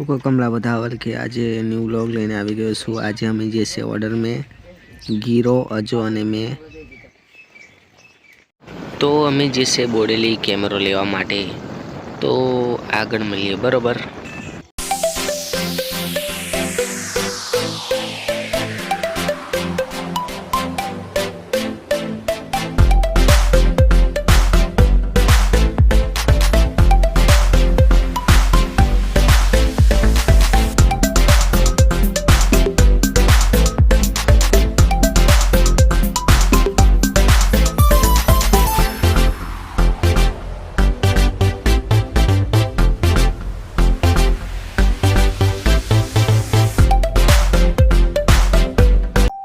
તો કમલા બધાવલ કે આજે ન્યૂ વ્લોગ લઈને આવી ગયો છું। આજે અમે જે છે ઓર્ડર में ગીરો અજો અને મેં તો અમે જે છે બોડેલી કેમેરો લેવા માટે તો આગળ મળીએ બરોબર।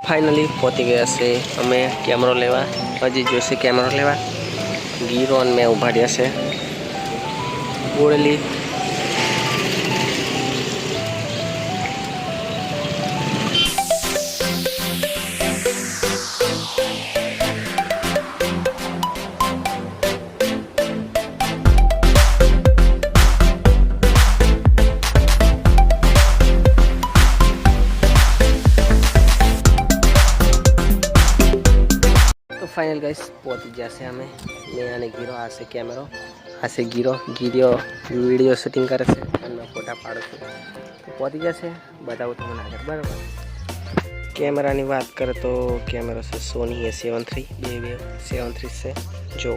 फाइनली पहुंची गया से अमे कैमरो लेवा हजी जो से कैमरो लेवा गीरो में उभाड़िया से बोड़ेली फाइनल गाइस पहुंची जैसे हमें मैं आने गीरो आ से कैमरो आ से गीरो वीडियो शूटिंग करे से मैं फोटा पाड़ू छूँ तो पहुंची जैसे बताऊँ तो मैं आगे बराबर। कैमरा की बात करें तो कैमरा से सोनी है 7.3 से जो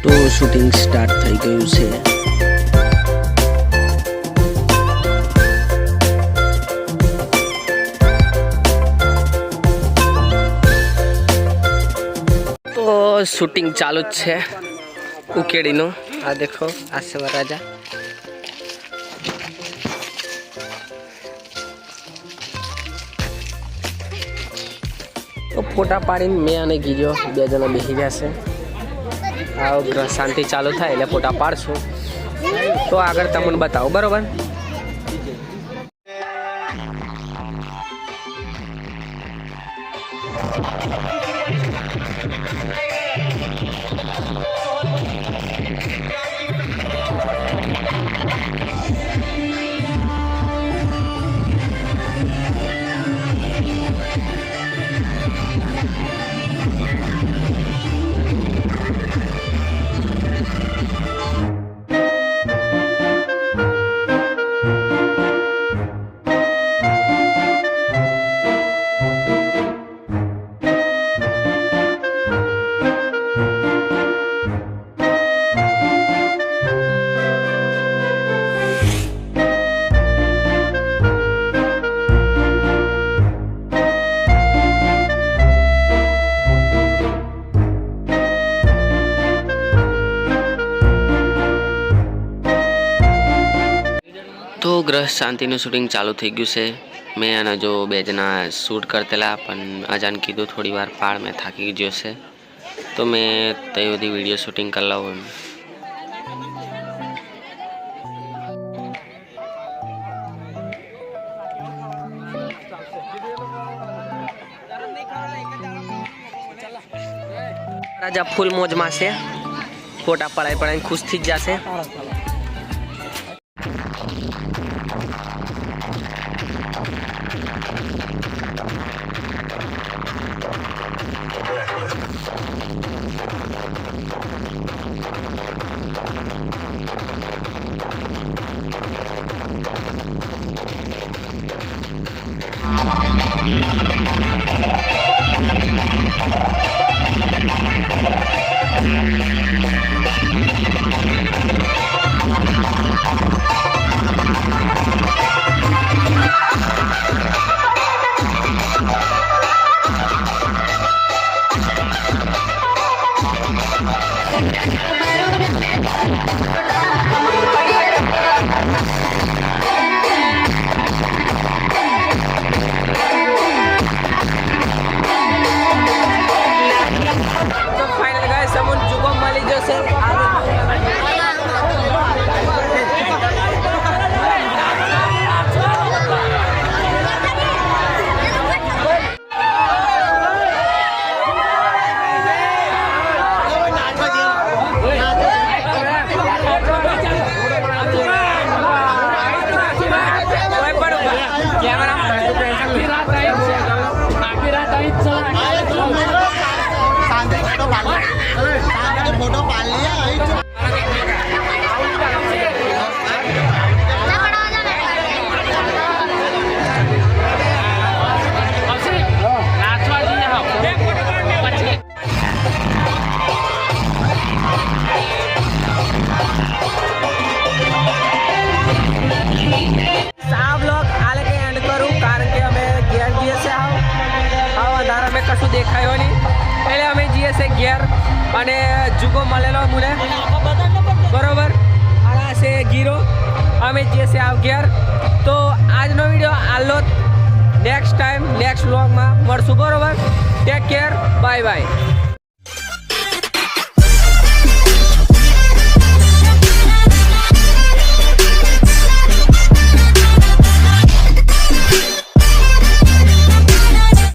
तो शूटिंग स्टार्ट થઈ ગયું છે। તો શૂટિંગ ચાલુ જ છે ઉકેડીનું। આ દેખો આ છે વરરાજા। તો ફોટા પાડીને મેં અને ગીજો બે જણા બેસી જશે। आओ ग्रह शांति चालू था એટલે ફોટા પાડશું તો આગળ તમને બતાવો બરોબર। तो ग्रह शांति शूटिंग चालू थी गयु से। मैं आना जो बे जना शूट करतेला पण अजान कीधु थोड़ी वार पाड़ में थाकी गयो से तो मैं तय बधी वीडियो शूटिंग कर लाऊं। राजा फूल मौज में से फोटा पड़ाई पड़ाई खुश थी जासे। કશું દેખાયો નહીં એટલે અમે જઈએ છીએ ઘેર અને જુગો મળેલો મને બરોબર આ છે ગીરો અમે જઈએ છીએ આવ ઘેર તો આજનો વિડીયો આલો નેક્સ્ટ ટાઈમ નેક્સ્ટ વ્લોગમાં મળશું બરોબર ટેક કેર બાય બાય